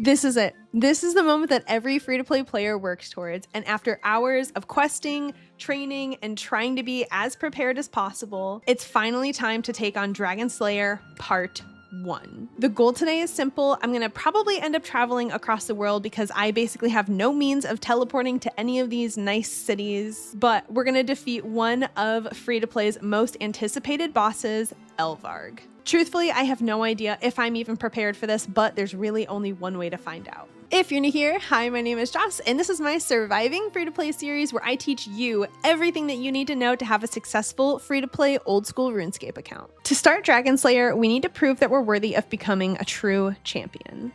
This is it. This is the moment that every free-to-play player works towards. And after hours of questing, training, and trying to be as prepared as possible, it's finally time to take on Dragon Slayer Part 1. The goal today is simple. I'm gonna probably end up traveling across the world because I basically have no means of teleporting to any of these nice cities, but we're gonna defeat one of free-to-play's most anticipated bosses, Elvarg. Truthfully, I have no idea if I'm even prepared for this, but there's really only one way to find out. If you're new here, hi, my name is Joss, and this is my Surviving Free-to-Play series where I teach you everything that you need to know to have a successful free-to-play Old School RuneScape account. To start Dragon Slayer, we need to prove that we're worthy of becoming a true champion.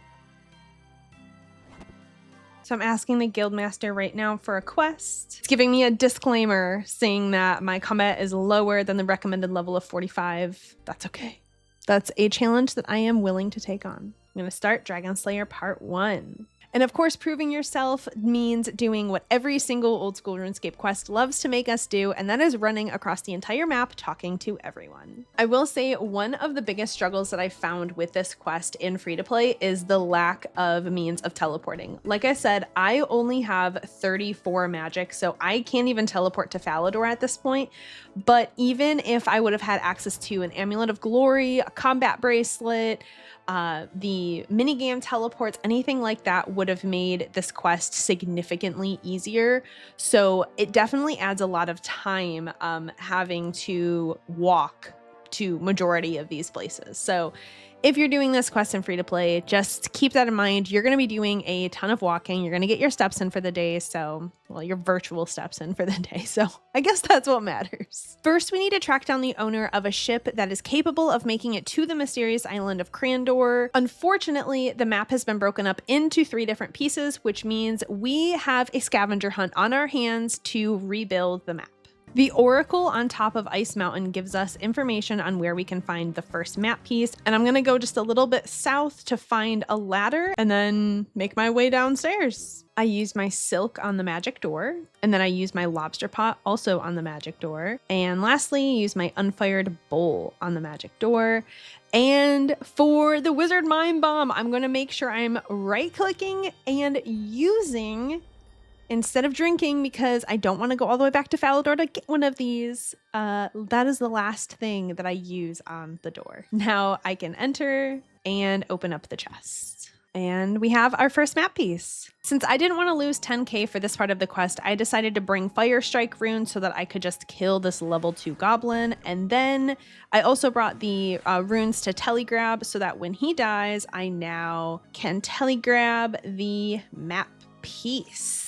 So I'm asking the Guildmaster right now for a quest. It's giving me a disclaimer saying that my combat is lower than the recommended level of 45. That's okay. That's a challenge that I am willing to take on. I'm going to start Dragon Slayer Part 1. And of course, proving yourself means doing what every single Old School RuneScape quest loves to make us do, and that is running across the entire map talking to everyone. I will say one of the biggest struggles that I found with this quest in free-to-play is the lack of means of teleporting. Like I said, I only have 34 magic, so I can't even teleport to Falador at this point. But even if I would have had access to an Amulet of Glory, a combat bracelet, the minigame teleports, anything like that would have made this quest significantly easier. So it definitely adds a lot of time having to walk to majority of these places. So if you're doing this quest in free to play, just keep that in mind. You're going to be doing a ton of walking. You're going to get your steps in for the day. So, well, your virtual steps in for the day. So I guess that's what matters. First, we need to track down the owner of a ship that is capable of making it to the mysterious island of Crandor. Unfortunately, the map has been broken up into 3 different pieces, which means we have a scavenger hunt on our hands to rebuild the map. The Oracle on top of Ice Mountain gives us information on where we can find the first map piece, and I'm going to go just a little bit south to find a ladder and then make my way downstairs. I use my silk on the magic door, and then I use my lobster pot also on the magic door, and lastly use my unfired bowl on the magic door. And for the wizard mine bomb, I'm going to make sure I'm right-clicking and using, instead of drinking, because I don't want to go all the way back to Falador to get one of these. That is the last thing that I use on the door. Now I can enter and open up the chest. And we have our first map piece. Since I didn't want to lose 10k for this part of the quest, I decided to bring Fire Strike Rune so that I could just kill this level 2 goblin. And then I also brought the runes to telegrab so that when he dies, I now can telegrab the map piece.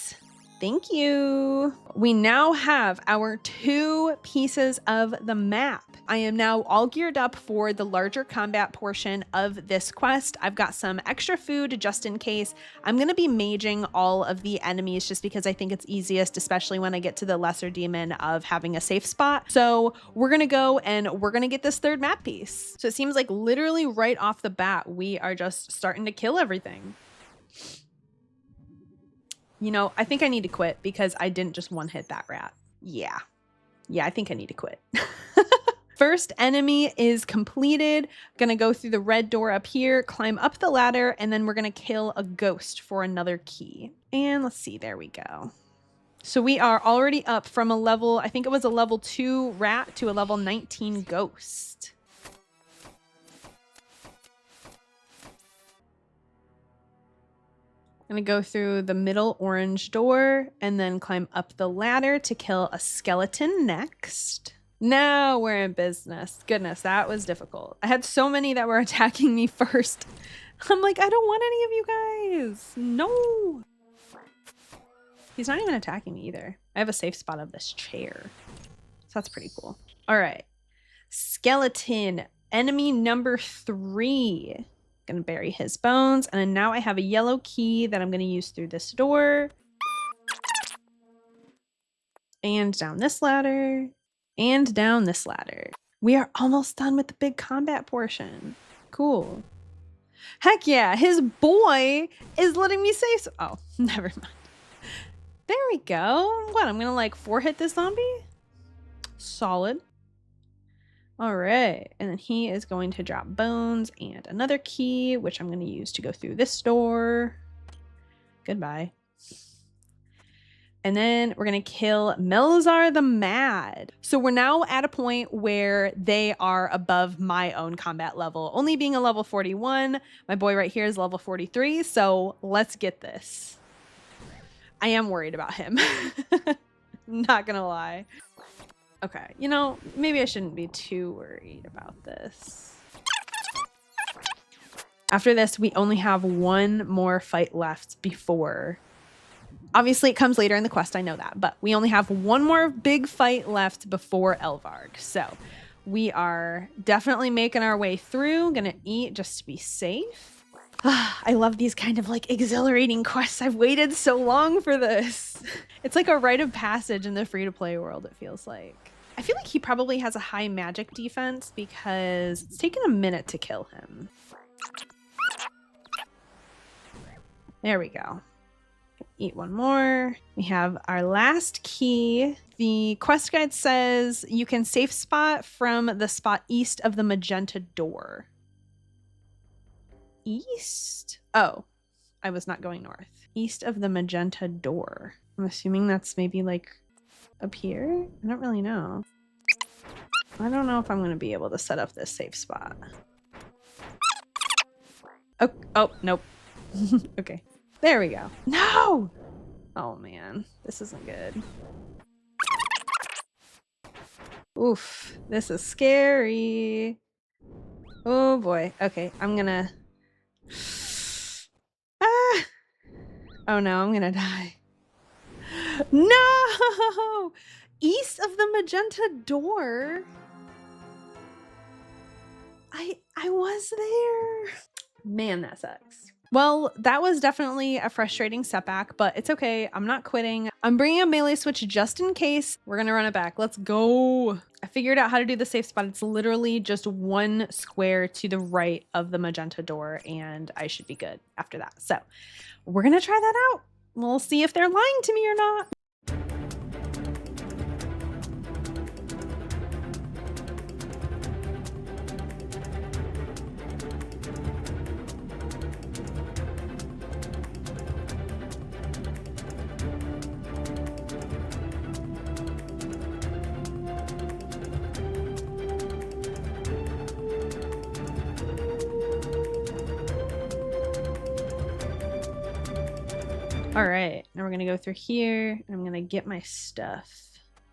Thank you. We now have our 2 pieces of the map. I am now all geared up for the larger combat portion of this quest. I've got some extra food just in case. I'm going to be maging all of the enemies just because I think it's easiest, especially when I get to the lesser demon, of having a safe spot. So we're going to go and we're going to get this 3rd map piece. So it seems like literally right off the bat, we are just starting to kill everything. You know, I think I need to quit because I didn't just one-hit that rat. Yeah, I think I need to quit. First enemy is completed. Gonna go through the red door up here, climb up the ladder, and then we're gonna kill a ghost for another key. And let's see, there we go. So we are already up from a level, I think it was a level 2 rat to a level 19 ghost. I'm gonna go through the middle orange door and then climb up the ladder to kill a skeleton next. Now we're in business. Goodness, that was difficult. I had so many that were attacking me first. I'm like, I don't want any of you guys. No. He's not even attacking me either. I have a safe spot of this chair. So that's pretty cool. All right. Skeleton, enemy number 3. Gonna bury his bones, and then now I have a yellow key that I'm gonna use through this door and down this ladder and down this ladder. We are almost done with the big combat portion. Cool. Heck yeah, his boy is letting me save. Oh, never mind. There we go. What, I'm gonna like 4-hit this zombie? Solid. All right, and then he is going to drop bones and another key, which I'm going to use to go through this door. Goodbye. And then we're going to kill Melzar the Mad. So we're now at a point where they are above my own combat level, only being a level 41. My boy right here is level 43. So let's get this. I am worried about him. Not going to lie. Okay, you know, maybe I shouldn't be too worried about this. After this, we only have one more fight left before. Obviously, it comes later in the quest, I know that, but we only have one more big fight left before Elvarg. So we are definitely making our way through. Gonna eat just to be safe. I love these kind of like exhilarating quests. I've waited so long for this. It's like a rite of passage in the free-to-play world, it feels like. I feel like he probably has a high magic defense because it's taken a minute to kill him. There we go. Eat one more. We have our last key. The quest guide says you can safe spot from the spot east of the magenta door. East? Oh, I was not going north. East of the magenta door. I'm assuming that's maybe like up here? I don't really know. I don't know if I'm going to be able to set up this safe spot. Oh, nope. Okay. There we go. No! Oh man, this isn't good. Oof, this is scary. Oh boy. Okay, I'm gonna... Ah! Oh no, I'm gonna die. No! East of the magenta door? I was there. Man, that sucks. Well, that was definitely a frustrating setback, but it's okay. I'm not quitting. I'm bringing a melee switch just in case. We're going to run it back. Let's go. I figured out how to do the safe spot. It's literally just one square to the right of the magenta door, and I should be good after that. So we're going to try that out. We'll see if they're lying to me or not. All right, now we're gonna go through here and I'm gonna get my stuff.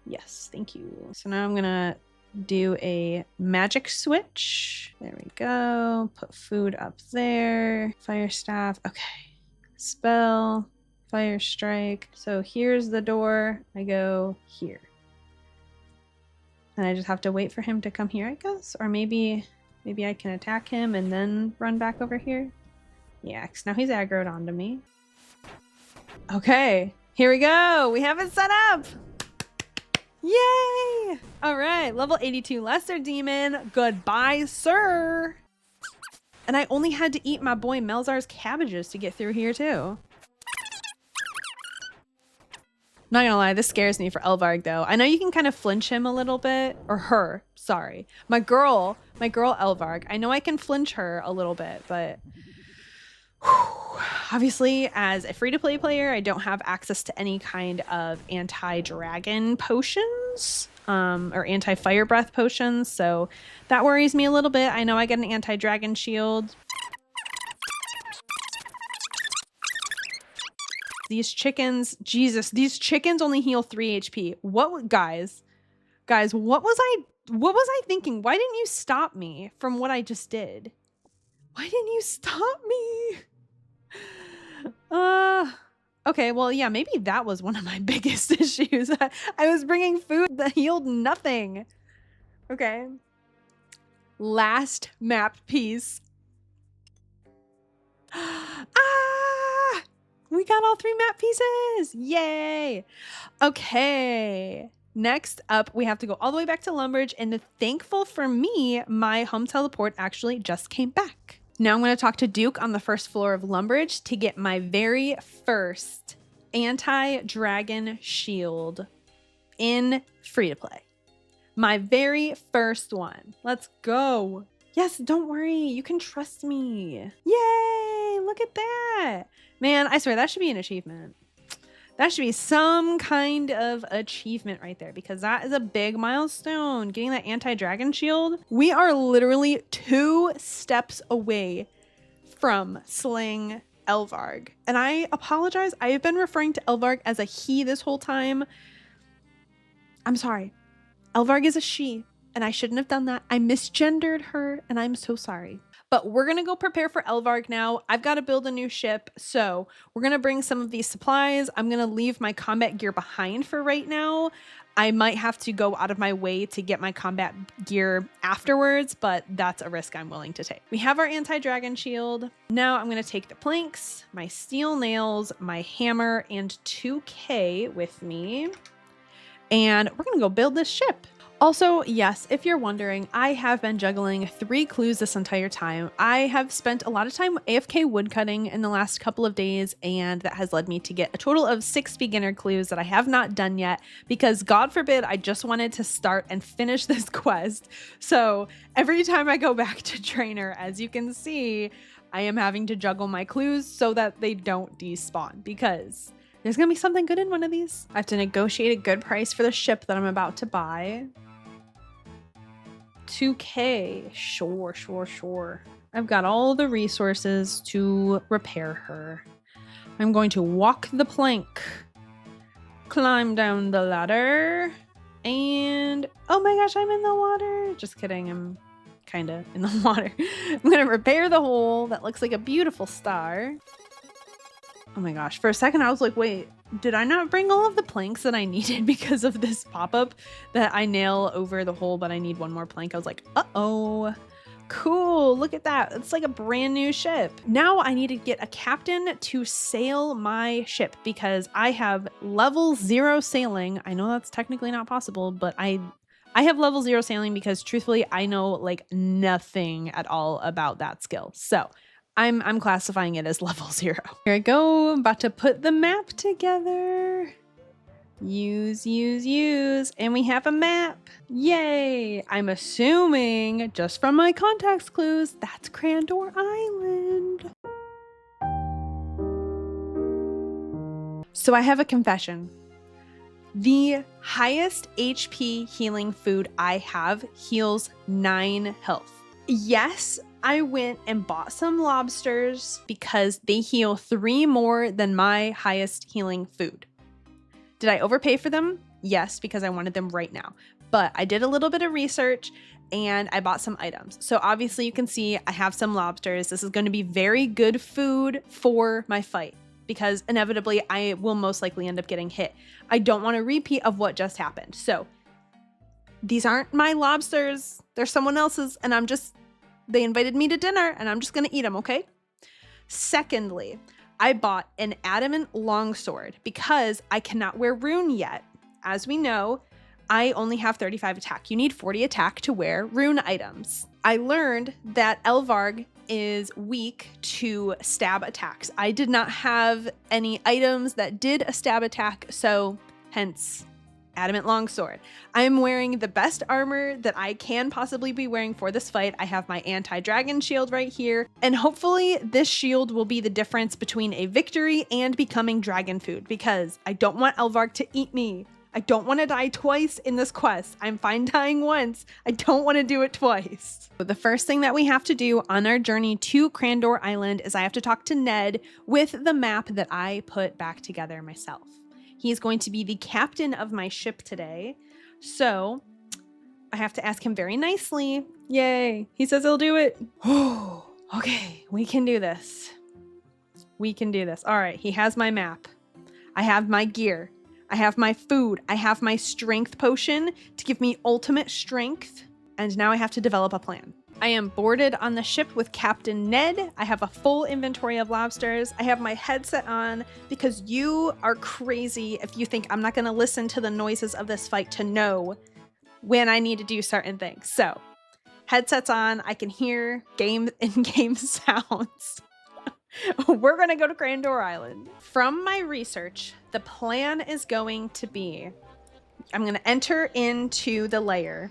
Yes, thank you. So now I'm gonna do a magic switch. There we go. Put food up there. Fire staff. Okay. Spell. Fire strike. So here's the door. I go here. And I just have to wait for him to come here, I guess? Or maybe I can attack him and then run back over here? Yeah, because now he's aggroed onto me. Okay, here we go. We have it set up. Yay! All right, level 82 Lesser Demon. Goodbye, sir. And I only had to eat my boy Melzar's cabbages to get through here too. Not gonna lie, this scares me for Elvarg though. I know you can kind of flinch him a little bit, or her, sorry. My girl Elvarg. I know I can flinch her a little bit, but obviously as a free-to-play player, I don't have access to any kind of anti-dragon potions or anti-fire breath potions, so that worries me a little bit. I know I get an anti-dragon shield. These chickens, Jesus, these chickens only heal 3 HP. What, guys, what was I thinking? Why didn't you stop me from what I just did? Why didn't you stop me? Okay, well, yeah, maybe that was one of my biggest issues. I was bringing food that healed nothing. Okay. Last map piece. Ah! We got all 3 map pieces. Yay. Okay. Next up, we have to go all the way back to Lumbridge, and thankful for me, my home teleport actually just came back. Now I'm going to talk to Duke on the first floor of Lumbridge to get my very first anti-dragon shield in free-to-play. My very first one. Let's go. Yes, don't worry. You can trust me. Yay! Look at that. Man, I swear that should be an achievement. That should be some kind of achievement right there, because that is a big milestone. Getting that anti-dragon shield. We are literally 2 steps away from slaying Elvarg. And I apologize. I have been referring to Elvarg as a he this whole time. I'm sorry. Elvarg is a she, and I shouldn't have done that. I misgendered her, and I'm so sorry. But we're going to go prepare for Elvarg now. I've got to build a new ship, so we're going to bring some of these supplies. I'm going to leave my combat gear behind for right now. I might have to go out of my way to get my combat gear afterwards, but that's a risk I'm willing to take. We have our anti-dragon shield. Now I'm going to take the planks, my steel nails, my hammer, and 2K with me. And we're going to go build this ship. Also, yes, if you're wondering, I have been juggling 3 clues this entire time. I have spent a lot of time AFK woodcutting in the last couple of days, and that has led me to get a total of 6 beginner clues that I have not done yet, because God forbid I just wanted to start and finish this quest. So every time I go back to trainer, as you can see, I am having to juggle my clues so that they don't despawn, because there's gonna be something good in one of these. I have to negotiate a good price for the ship that I'm about to buy. 2K, sure. I've got all the resources to repair her. I'm going to walk the plank, climb down the ladder, and oh my gosh, I'm in the water. Just kidding, I'm kind of in the water. I'm gonna repair the hole that looks like a beautiful star. Oh my gosh, for a second I was like, wait, did I not bring all of the planks that I needed because of this pop-up that I nail over the hole, but I need one more plank? I was like, uh-oh. Cool, look at that. It's like a brand new ship. Now I need to get a captain to sail my ship because I have level 0 sailing. I know that's technically not possible, but I have level 0 sailing because truthfully, I know like nothing at all about that skill. So I'm classifying it as level 0. Here I go, I'm about to put the map together. Use, and we have a map. Yay! I'm assuming, just from my context clues, that's Crandor Island. So I have a confession. The highest HP healing food I have heals 9 health. Yes, I went and bought some lobsters because they heal 3 more than my highest healing food. Did I overpay for them? Yes, because I wanted them right now. But I did a little bit of research and I bought some items. So obviously you can see I have some lobsters. This is going to be very good food for my fight because inevitably I will most likely end up getting hit. I don't want a repeat of what just happened. So these aren't my lobsters. They're someone else's and they invited me to dinner and I'm just going to eat them, okay? Secondly, I bought an adamant longsword because I cannot wear Rune yet. As we know, I only have 35 attack. You need 40 attack to wear Rune items. I learned that Elvarg is weak to stab attacks. I did not have any items that did a stab attack, so hence adamant longsword. I'm wearing the best armor that I can possibly be wearing for this fight. I have my anti-dragon shield right here, and hopefully this shield will be the difference between a victory and becoming dragon food because I don't want Elvarg to eat me. I don't want to die twice in this quest. I'm fine dying once. I don't want to do it twice. So the first thing that we have to do on our journey to Crandor Island is I have to talk to Ned with the map that I put back together myself. He's going to be the captain of my ship today. So I have to ask him very nicely. Yay. He says he'll do it. Oh, okay. We can do this. We can do this. All right. He has my map. I have my gear. I have my food. I have my strength potion to give me ultimate strength. And now I have to develop a plan. I am boarded on the ship with Captain Ned. I have a full inventory of lobsters. I have my headset on because you are crazy if you think I'm not going to listen to the noises of this fight to know when I need to do certain things. So, headsets on. I can hear in-game sounds. We're going to go to Crandor Island. From my research, the plan is going to be I'm going to enter into the layer.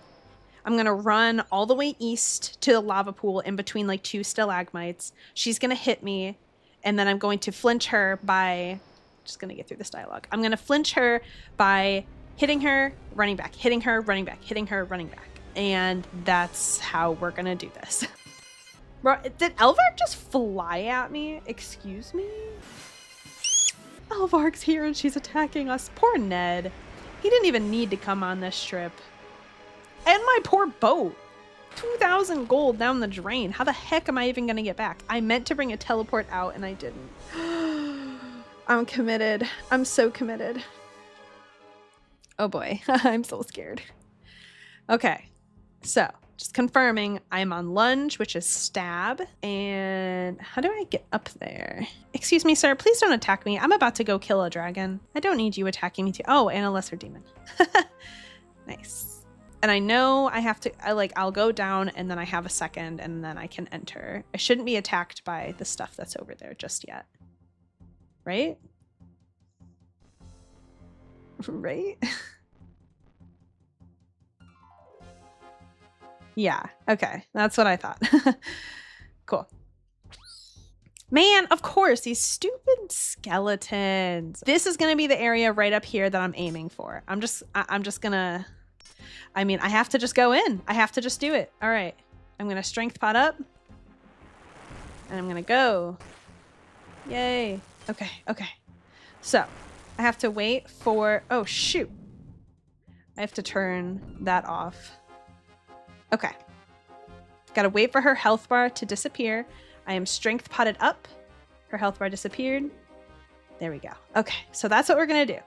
I'm going to run all the way east to the lava pool in between like 2 stalagmites. She's going to hit me, and then I'm going to flinch her by... Just going to get through this dialogue. I'm going to flinch her by hitting her, running back, hitting her, running back, hitting her, running back. And that's how we're going to do this. Bro, did Elvarg just fly at me? Excuse me? Elvarg's here and she's attacking us. Poor Ned. He didn't even need to come on this trip. And my poor boat. 2,000 gold down the drain. How the heck am I even going to get back? I meant to bring a teleport out and I didn't. I'm committed. I'm so committed. Oh boy. I'm so scared. Okay. So, just confirming, I'm on lunge, which is stab. And how do I get up there? Excuse me, sir. Please don't attack me. I'm about to go kill a dragon. I don't need you attacking me too. Oh, and a lesser demon. Nice. And I know I have to, I'll go down and then I have a second and then I can enter. I shouldn't be attacked by the stuff that's over there just yet. Right? Right? Yeah, okay. That's what I thought. Cool. Man, of course, these stupid skeletons. This is gonna be the area right up here that I'm aiming for. I'm just gonna... I mean, I have to just go in. I have to just do it. All right. I'm going to strength pot up. And I'm going to go. Yay. Okay. Okay. So I have to wait for... Oh, shoot. I have to turn that off. Okay. Got to wait for her health bar to disappear. I am strength potted up. Her health bar disappeared. There we go. Okay. So that's what we're going to do.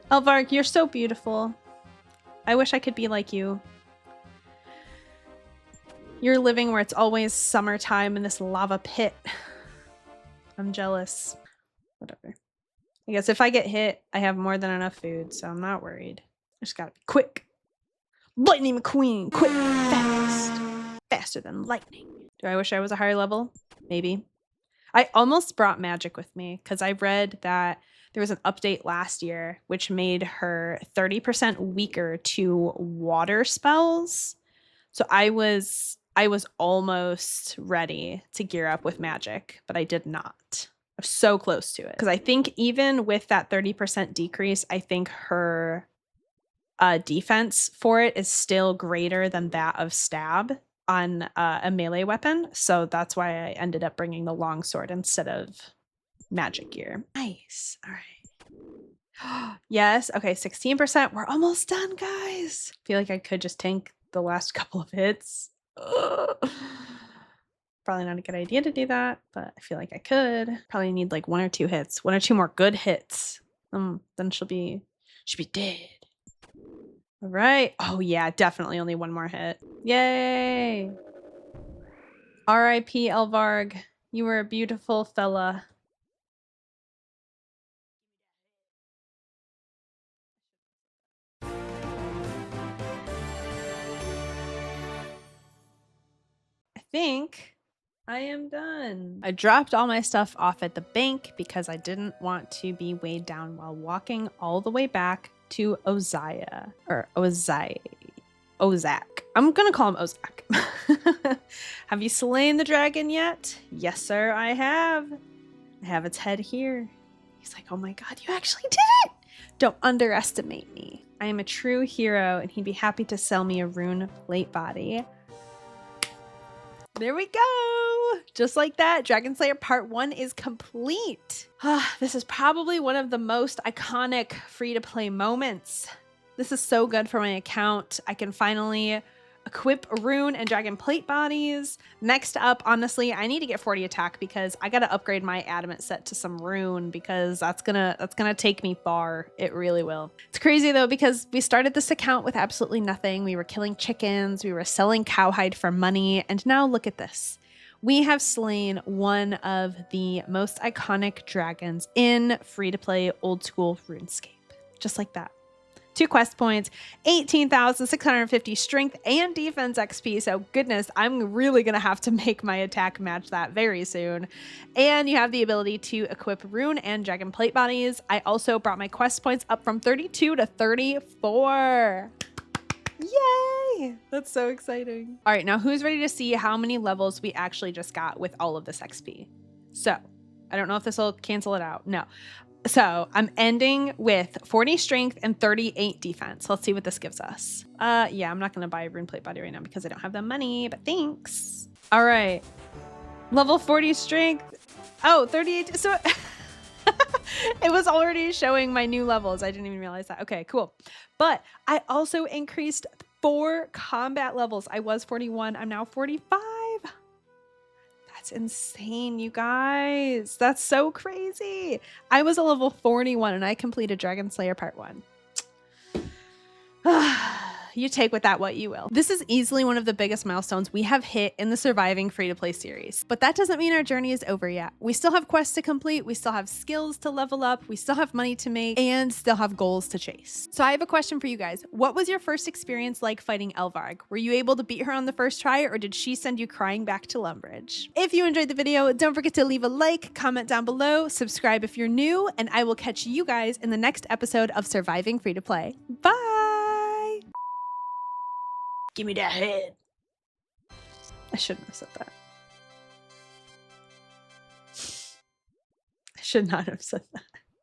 Elvarg, you're so beautiful. I wish I could be like you. You're living where it's always summertime in this lava pit. I'm jealous. Whatever. I guess if I get hit, I have more than enough food, so I'm not worried. I just gotta be quick. Lightning McQueen! Quick! Fast! Faster than lightning. Do I wish I was a higher level? Maybe. I almost brought magic with me, because I read that there was an update last year which made her 30% weaker to water spells. So I was almost ready to gear up with magic, but I did not. I was so close to it. Because I think even with that 30% decrease, I think her defense for it is still greater than that of stab on a melee weapon. So that's why I ended up bringing the longsword instead of magic gear. Nice. All right. Yes. Okay. 16%. We're almost done, guys. I feel like I could just tank the last couple of hits. Ugh. Probably not a good idea to do that, but I feel like I could. Probably need like 1 or 2 hits. 1 or 2 more good hits. Then she'll be dead. All right. Oh yeah, definitely only 1 more hit. Yay. R.I.P. Elvarg. You were a beautiful fella. I think I am done. I dropped all my stuff off at the bank because I didn't want to be weighed down while walking all the way back to Ozak. I'm gonna call him Ozak. Have you slain the dragon yet? Yes, sir, I have. I have its head here. He's like, oh my god, you actually did it! Don't underestimate me. I am a true hero, and he'd be happy to sell me a rune plate body. There we go! Just like that, Dragon Slayer Part 1 is complete. This is probably one of the most iconic free-to-play moments. This is so good for my account. I can finally equip Rune and Dragon Plate bodies. Next up, honestly, I need to get 40 attack because I gotta upgrade my adamant set to some Rune because that's gonna take me far. It really will. It's crazy though because we started this account with absolutely nothing. We were killing chickens, we were selling cowhide for money, and now look at this. We have slain one of the most iconic dragons in free-to-play old school RuneScape. Just like that. 2 quest points, 18,650 strength and defense XP. So goodness, I'm really going to have to make my attack match that very soon. And you have the ability to equip Rune and Dragon Plate Bodies. I also brought my quest points up from 32 to 34. Yay! That's so exciting. All right, now who's ready to see how many levels we actually just got with all of this XP? So, I don't know if this will cancel it out. No. So, I'm ending with 40 strength and 38 defense. Let's see what this gives us. Yeah, I'm not going to buy a Rune Plate Body right now because I don't have the money, but thanks. All right. Level 40 strength. Oh, 38. So, it was already showing my new levels. I didn't even realize that. Okay, cool. But I also increased 4 combat levels. I was 41. I'm now 45. That's insane, you guys. That's so crazy. I was a level 41 and I completed Dragon Slayer Part 1. You take with that what you will. This is easily one of the biggest milestones we have hit in the Surviving Free-to-Play series. But that doesn't mean our journey is over yet. We still have quests to complete, we still have skills to level up, we still have money to make, and still have goals to chase. So I have a question for you guys. What was your first experience like fighting Elvarg? Were you able to beat her on the first try, or did she send you crying back to Lumbridge? If you enjoyed the video, don't forget to leave a like, comment down below, subscribe if you're new, and I will catch you guys in the next episode of Surviving Free-to-Play. Bye! Give me that head. I shouldn't have said that. I should not have said that.